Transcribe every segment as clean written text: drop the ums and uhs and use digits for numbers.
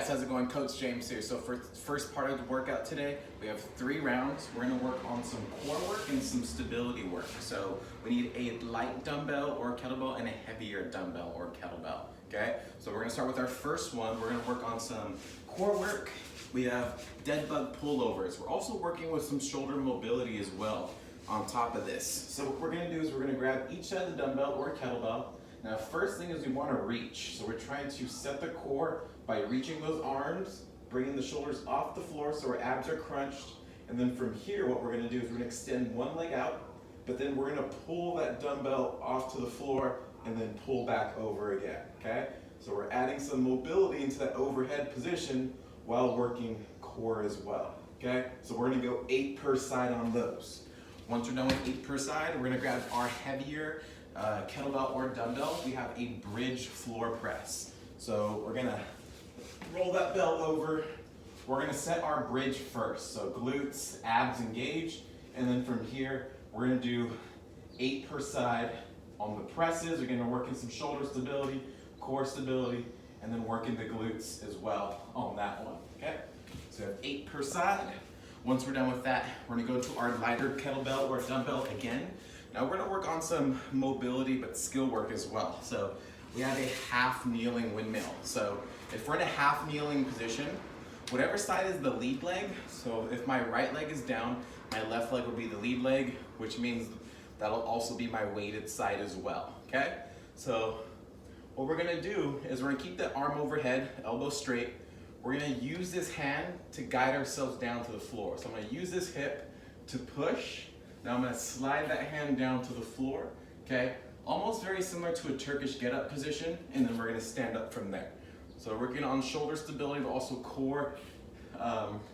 guys, how's it going? Coach James here. So for the first part of the workout today, we have 3 rounds. We're gonna work on some core work and some stability work. So we need a light dumbbell or kettlebell and a heavier dumbbell or kettlebell, okay? So we're gonna start with our first one. We're gonna work on some core work. We have dead bug pullovers. We're also working with some shoulder mobility as well on top of this. So what we're gonna do is we're gonna grab each side of the dumbbell or kettlebell. Now, first thing is we want to reach. So we're trying to set the core by reaching those arms, bringing the shoulders off the floor so our abs are crunched. And then from here, what we're going to do is we're going to extend one leg out, but then we're going to pull that dumbbell off to the floor and then pull back over again, okay? So we're adding some mobility into that overhead position while working core as well, okay? So we're going to go 8 per side on those. Once we're done with 8 per side, we're going to grab our heavier kettlebell or dumbbell. We have a bridge floor press. So we're gonna roll that bell over. We're gonna set our bridge first. So glutes, abs engaged, and then from here, we're gonna do 8 per side on the presses. We're gonna work in some shoulder stability, core stability, and then working the glutes as well on that one, okay? So we have 8 per side. Once we're done with that, we're gonna go to our lighter kettlebell or dumbbell again. Now we're gonna work on some mobility but skill work as well. So we have a half kneeling windmill. So if we're in a half kneeling position, whatever side is the lead leg, so if my right leg is down, my left leg will be the lead leg, which means that'll also be my weighted side as well, okay? So what we're gonna do is we're gonna keep the arm overhead, elbow straight. We're gonna use this hand to guide ourselves down to the floor. So I'm gonna use this hip to push. Now I'm gonna slide that hand down to the floor, okay? Almost very similar to a Turkish get-up position, and then we're gonna stand up from there. So we're working on shoulder stability, but also core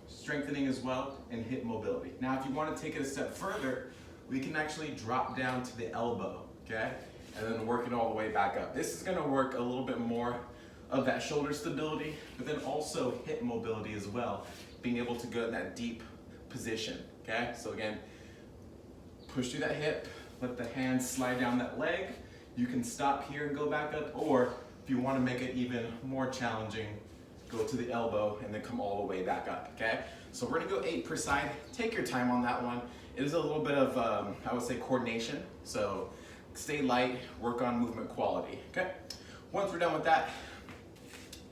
strengthening as well, and hip mobility. Now, if you wanna take it a step further, we can actually drop down to the elbow, okay? And then work it all the way back up. This is gonna work a little bit more of that shoulder stability, but then also hip mobility as well, being able to go in that deep position, okay? So again, push through that hip, let the hand slide down that leg. You can stop here and go back up, or if you want to make it even more challenging, go to the elbow and then come all the way back up, okay? So we're gonna go 8 per side. Take your time on that one. It is a little bit of, I would say, coordination. So stay light, work on movement quality, okay? Once we're done with that,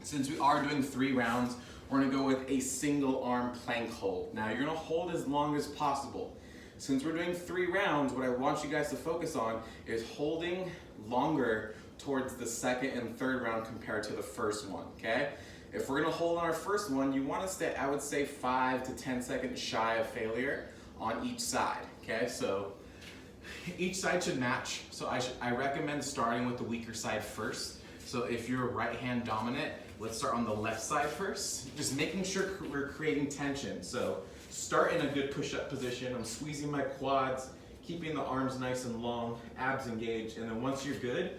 since we are doing 3 rounds, we're gonna go with a single arm plank hold. Now you're gonna hold as long as possible. Since we're doing 3 rounds, what I want you guys to focus on is holding longer towards the second and third round compared to the first one, okay? If we're gonna hold on our first one, you wanna stay, I would say 5 to 10 seconds shy of failure on each side, okay? So each side should match. So I recommend starting with the weaker side first. So if you're right hand dominant, let's start on the left side first. Just making sure we're creating tension. So start in a good push-up position. I'm squeezing my quads, keeping the arms nice and long, abs engaged, and then once you're good,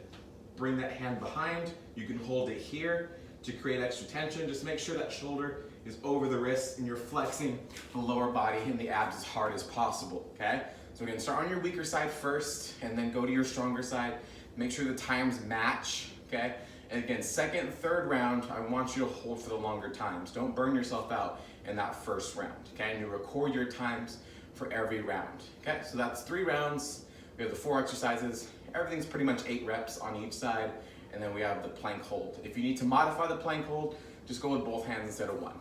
bring that hand behind. You can hold it here to create extra tension. Just make sure that shoulder is over the wrist and you're flexing the lower body and the abs as hard as possible, okay? So again, start on your weaker side first and then go to your stronger side. Make sure the times match, okay? And again, second and third round, I want you to hold for the longer times. Don't burn yourself out in that first round, okay? And you record your times for every round, okay? So that's 3 rounds. We have the 4 exercises. Everything's pretty much 8 reps on each side. And then we have the plank hold. If you need to modify the plank hold, just go with both hands instead of one.